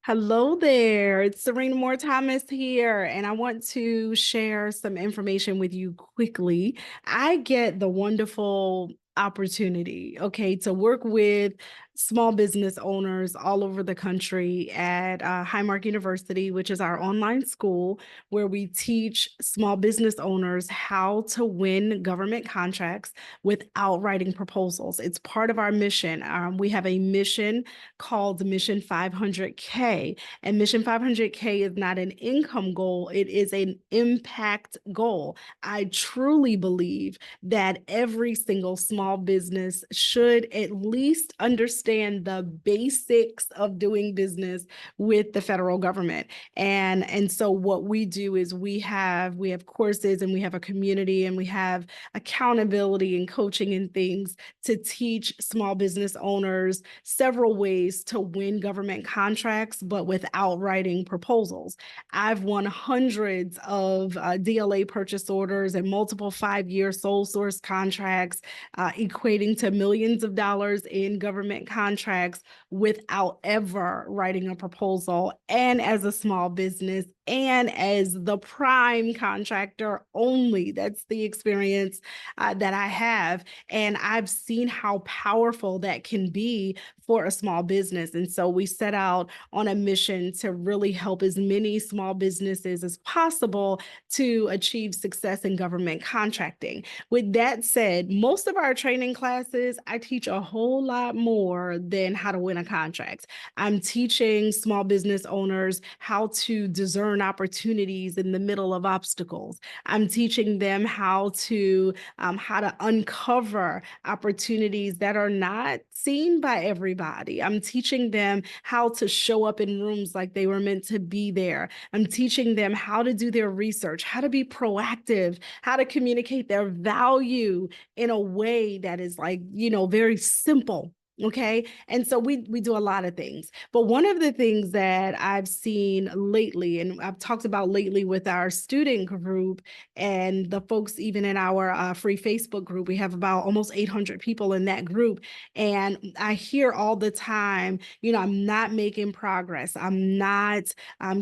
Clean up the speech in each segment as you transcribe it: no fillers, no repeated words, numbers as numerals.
Hello there. It's Serena Moore Thomas here, and I want to share some information with you quickly. I get the wonderful opportunity, okay, to work with small business owners all over the country at Highmark University, which is our online school where we teach small business owners how to win government contracts without writing proposals. It's part of our mission. We have a mission called Mission 500K. And Mission 500K is not an income goal, it is an impact goal. I truly believe that every single small business should at least understand the basics of doing business with the federal government. And so what we do is we have courses, and we have a community, and we have accountability and coaching and things to teach small business owners several ways to win government contracts, but without writing proposals. I've won hundreds of DLA purchase orders and multiple 5-year sole source contracts, equating to millions of dollars in government contracts without ever writing a proposal, and as a small business and as the prime contractor only. That's the experience that I have. And I've seen how powerful that can be for a small business. And so we set out on a mission to really help as many small businesses as possible to achieve success in government contracting. With that said, most of our training classes, I teach a whole lot more than how to win a contract. I'm teaching small business owners how to discern opportunities in the middle of obstacles. I'm teaching them how to uncover opportunities that are not seen by everybody. I'm teaching them how to show up in rooms like they were meant to be there. I'm teaching them how to do their research, how to be proactive, how to communicate their value in a way that is very simple. Okay. And so we do a lot of things. But one of the things that I've seen lately, and I've talked about lately with our student group and the folks even in our free Facebook group, we have about almost 800 people in that group. And I hear all the time, I'm not making progress. I'm not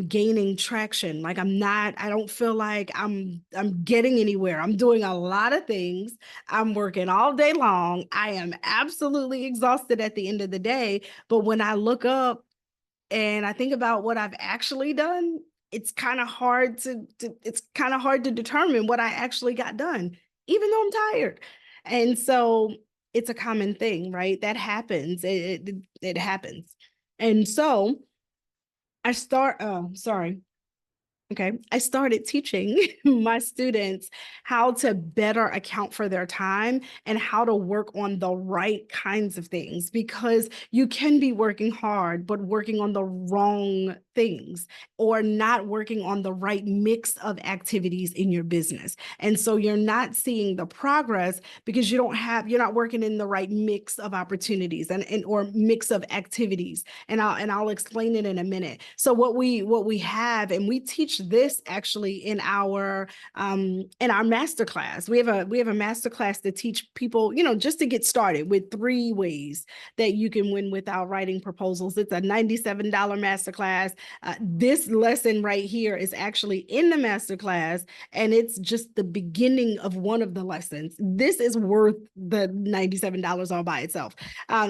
gaining traction. I don't feel like I'm getting anywhere. I'm doing a lot of things. I'm working all day long. I am absolutely exhausted at the end of the day. But when I look up and I think about what I've actually done, it's kind of hard to determine what I actually got done, even though I'm tired. And so it's a common thing, right? That happens. It happens. And so I started teaching my students how to better account for their time and how to work on the right kinds of things, because you can be working hard, but working on the wrong things or not working on the right mix of activities in your business. And so you're not seeing the progress because you're not working in the right mix of opportunities and or mix of activities. And I'll explain it in a minute. So what we have, and we teach this actually in our masterclass. We have a masterclass to teach people, just to get started with 3 ways that you can win without writing proposals. It's a $97 masterclass. This lesson right here is actually in the masterclass, and it's just the beginning of one of the lessons. This is worth the $97 all by itself.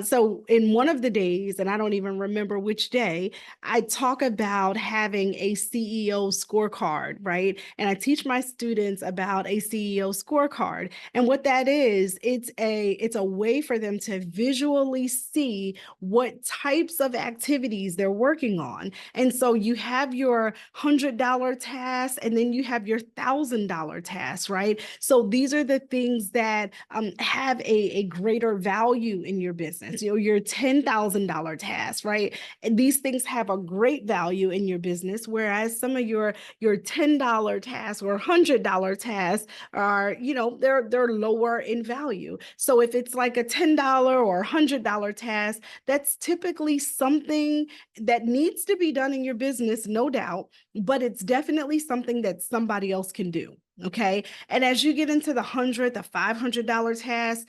So in one of the days, and I don't even remember which day, I talk about having a CEO scorecard, right? And I teach my students about a CEO scorecard. And what that is, it's a way for them to visually see what types of activities they're working on. And so you have your $100 tasks, and then you have your $1,000 tasks, right? So these are the things that have a greater value in your business. Your $10,000 tasks, right? And these things have a great value in your business, whereas some of your $10 tasks or $100 tasks are, they're lower in value. So if it's like a $10 or $100 task, that's typically something that needs to be done in your business, no doubt, but it's definitely something that somebody else can do. Okay. And as you get into the the $500 task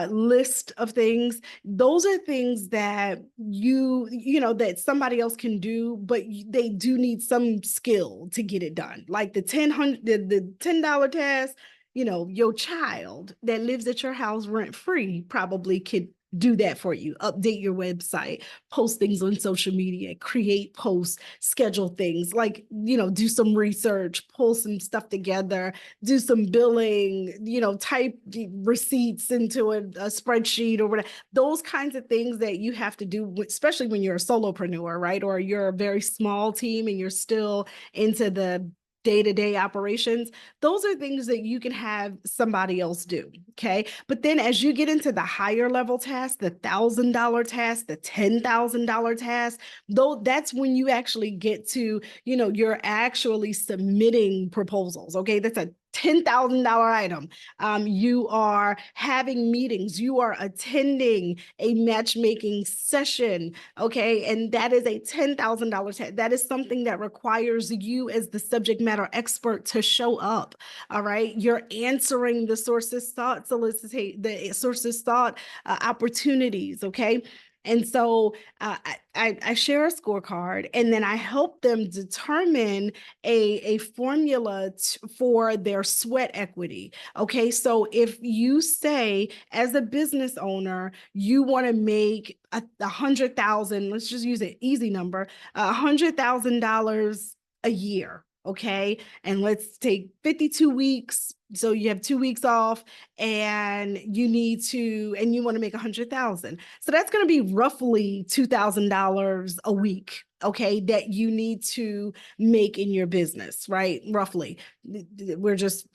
list of things, those are things that that somebody else can do, but they do need some skill to get it done. Like the $10 task, your child that lives at your house rent free probably could do that for you. Update your website, post things on social media, create posts, schedule things, like, do some research, pull some stuff together, do some billing, type receipts into a spreadsheet or whatever. Those kinds of things that you have to do, especially when you're a solopreneur, right? Or you're a very small team and you're still into the day-to-day operations. Those are things that you can have somebody else do. Okay. But then as you get into the higher level tasks, the $1,000 task, the $10,000 task, though, that's when you actually get to, you're actually submitting proposals. Okay. That's a $10,000 item. You are having meetings, you are attending a matchmaking session. Okay. And that is a $10,000 task. That is something that requires you as the subject matter expert to show up. All right. You're answering the sources thought, opportunities. Okay. And so I share a scorecard, and then I help them determine a formula for their sweat equity. Okay, so if you say as a business owner, you want to make 100,000, let's just use an easy number, $100,000 a year. Okay, and let's take 52 weeks. So you have 2 weeks off, and you want to make 100,000. So that's going to be roughly $2,000 a week. Okay, that you need to make in your business, right? Roughly. We're just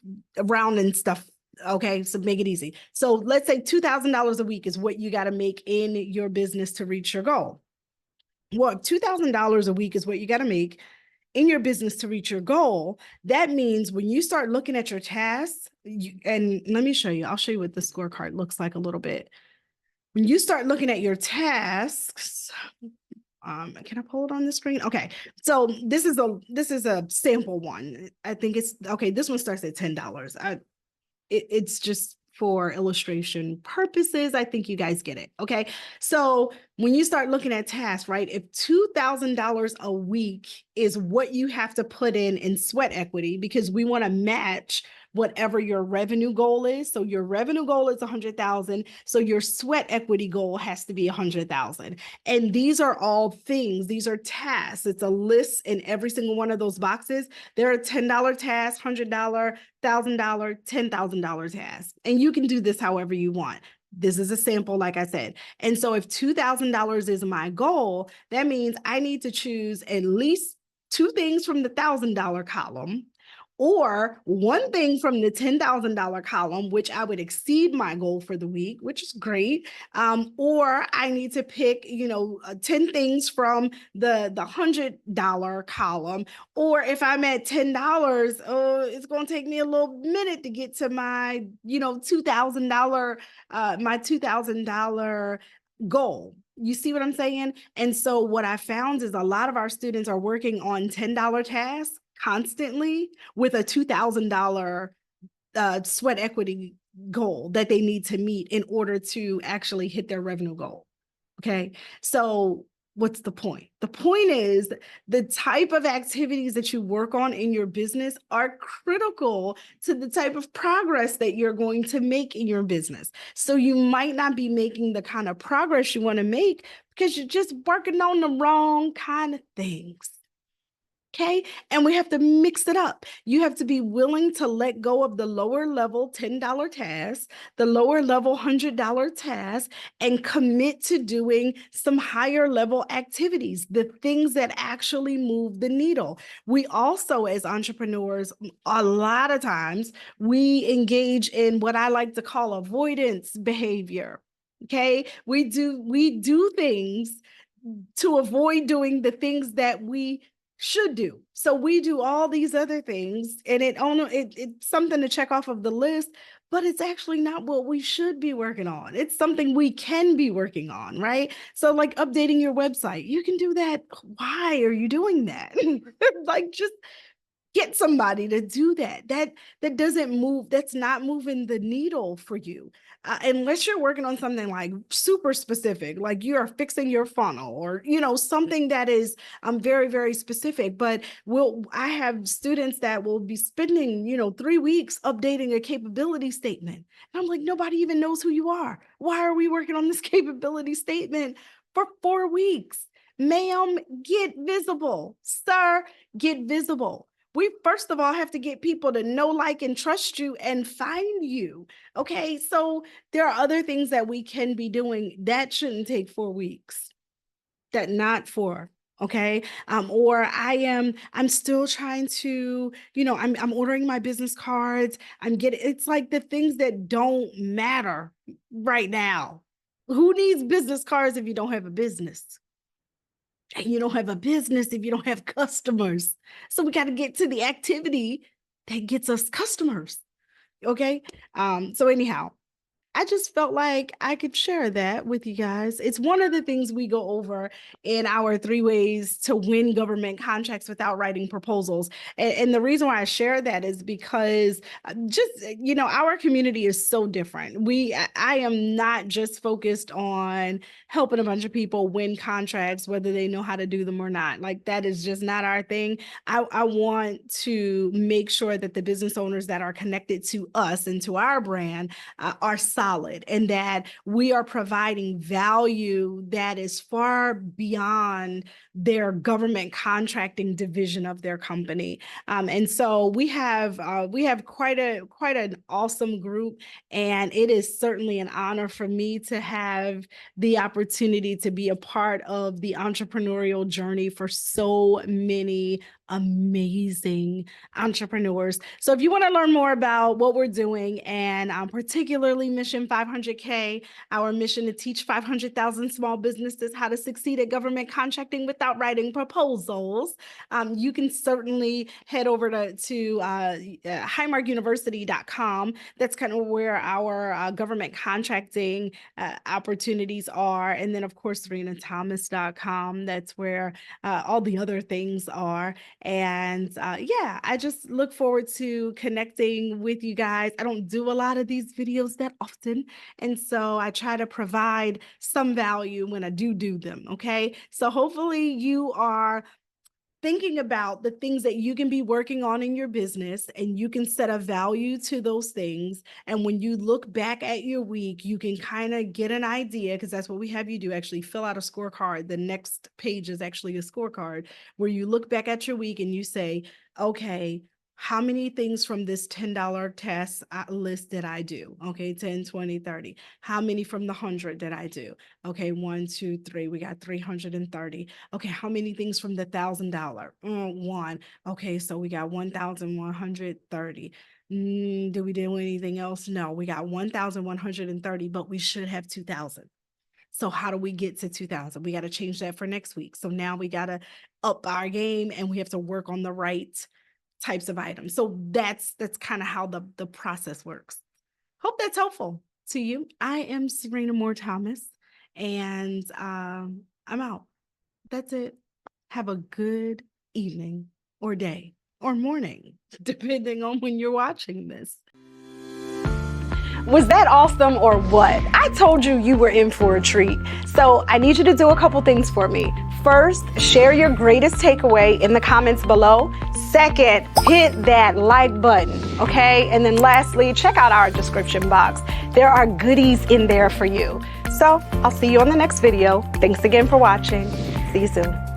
rounding stuff. Okay, so make it easy. So let's say $2,000 a week is what you got to make in your business to reach your goal. Well, $2,000 a week is what you got to make in your business to reach your goal. That means when you start looking at your tasks, and let me show you, I'll show you what the scorecard looks like a little bit. When you start looking at your tasks, can I pull it on the screen? Okay, so this is a sample one. I think it's okay. This one starts at $10. It's just for illustration purposes. I think you guys get it. Okay. So when you start looking at tasks, right, if $2,000 a week is what you have to put in sweat equity, because we want to match whatever your revenue goal is. So your revenue goal is 100,000. So your sweat equity goal has to be 100,000. And these are all things, these are tasks. It's a list in every single one of those boxes. There are $10 tasks, $100, $1,000, $10,000 tasks. And you can do this however you want. This is a sample, like I said. And so if $2,000 is my goal, that means I need to choose at least 2 things from the $1,000 column, or 1 thing from the $10,000 column, which I would exceed my goal for the week, which is great. Or I need to pick, 10 things from the $100 column. Or if I'm at $10, it's going to take me a little minute to get to my, $2,000, my $2,000 goal. You see what I'm saying? And so what I found is a lot of our students are working on $10 tasks constantly with a $2,000 sweat equity goal that they need to meet in order to actually hit their revenue goal. Okay. So what's the point? The point is the type of activities that you work on in your business are critical to the type of progress that you're going to make in your business. So you might not be making the kind of progress you want to make because you're just working on the wrong kind of things. Okay. And we have to mix it up. You have to be willing to let go of the lower level $10 task, the lower level $100 task, and commit to doing some higher level activities, the things that actually move the needle. We also, as entrepreneurs, a lot of times we engage in what I like to call avoidance behavior. Okay. We do things to avoid doing the things that we should do. So we do all these other things, and it's something to check off of the list, but it's actually not what we should be working on. It's something we can be working on, right? So like updating your website, you can do that. Why are you doing that? Like, just Get somebody to do that. That doesn't move. That's not moving the needle for you, unless you're working on something like super specific, like you are fixing your funnel, or something that is very, very specific. But I have students that will be spending 3 weeks updating a capability statement, and I'm like, nobody even knows who you are. Why are we working on this capability statement for 4 weeks? Ma'am, get visible. Sir, get visible. We first of all have to get people to know, like, and trust you and find you. Okay. So there are other things that we can be doing that shouldn't take 4 weeks. That not for. Okay. Or I'm still trying to, I'm ordering my business cards. It's like the things that don't matter right now. Who needs business cards if you don't have a business? And you don't have a business if you don't have customers. So we got to get to the activity that gets us customers. Okay. So anyhow, I just felt like I could share that with you guys. It's one of the things we go over in our 3 ways to win government contracts without writing proposals. And the reason why I share that is because our community is so different. I am not just focused on helping a bunch of people win contracts, whether they know how to do them or not. Like, that is just not our thing. I want to make sure that the business owners that are connected to us and to our brand are solid, and that we are providing value that is far beyond their government contracting division of their company. And so we have quite an awesome group, and it is certainly an honor for me to have the opportunity to be a part of the entrepreneurial journey for so many amazing entrepreneurs. So if you want to learn more about what we're doing, and particularly Mission 500K, our mission to teach 500,000 small businesses how to succeed at government contracting without writing proposals, you can certainly head over to highmarkuniversity.com. That's kind of where our government contracting opportunities are. And then, of course, serenathomas.com. That's where all the other things are. And I just look forward to connecting with you guys. I don't do a lot of these videos that often, and so I try to provide some value when I do them. Okay. So hopefully you are thinking about the things that you can be working on in your business, and you can set a value to those things. And when you look back at your week, you can kind of get an idea, because that's what we have you do. Actually fill out a scorecard. The next page is actually a scorecard where you look back at your week and you say, okay, how many things from this $10 task list did I do? Okay, 10, 20, 30. How many from the 100 did I do? Okay, 1, 2, 3. We got 330. Okay, how many things from the $1,000? 1. Okay, so we got 1,130. Did we do anything else? No, we got 1,130, but we should have 2,000. So how do we get to 2,000? We got to change that for next week. So now we got to up our game, and we have to work on the right types of items. So that's kind of how the process works. Hope that's helpful to you. I am Sirena Moore Thomas, and I'm out. That's it. Have a good evening or day or morning, depending on when you're watching this. Was that awesome or what? I told you you were in for a treat. So I need you to do a couple things for me. First, share your greatest takeaway in the comments below. Second, hit that like button, okay? And then lastly, check out our description box. There are goodies in there for you. So I'll see you on the next video. Thanks again for watching. See you soon.